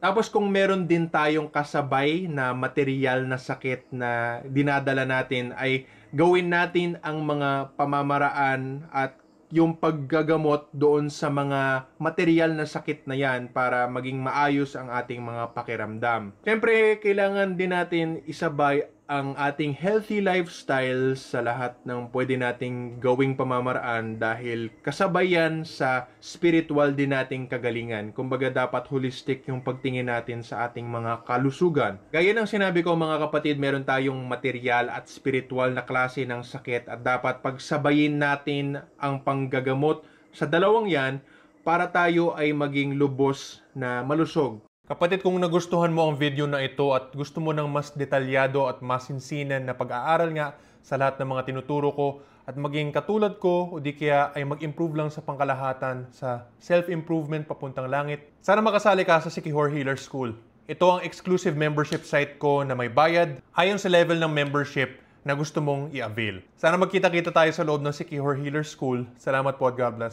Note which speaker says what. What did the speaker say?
Speaker 1: Tapos kung meron din tayong kasabay na material na sakit na dinadala natin, ay gawin natin ang mga pamamaraan at yung paggagamot doon sa mga material na sakit na yan para maging maayos ang ating mga pakiramdam. Siyempre, kailangan din natin isabay ang ating healthy lifestyle sa lahat ng pwede nating gawing pamamaraan dahil kasabay yan sa spiritual din nating kagalingan. Kumbaga dapat holistic yung pagtingin natin sa ating mga kalusugan. Gaya ng sinabi ko mga kapatid, meron tayong material at spiritual na klase ng sakit at dapat pagsabayin natin ang panggagamot sa dalawang yan para tayo ay maging lubos na malusog. Kapatid, kung nagustuhan mo ang video na ito at gusto mo ng mas detalyado at masinsinan na pag-aaral nga sa lahat ng mga tinuturo ko at maging katulad ko o di kaya ay mag-improve lang sa pangkalahatan sa self-improvement papuntang langit, sana makasali ka sa Sikihor Healer School. Ito ang exclusive membership site ko na may bayad ayon sa level ng membership na gusto mong i-avail. Sana magkita-kita tayo sa loob ng Sikihor Healer School. Salamat po at God bless.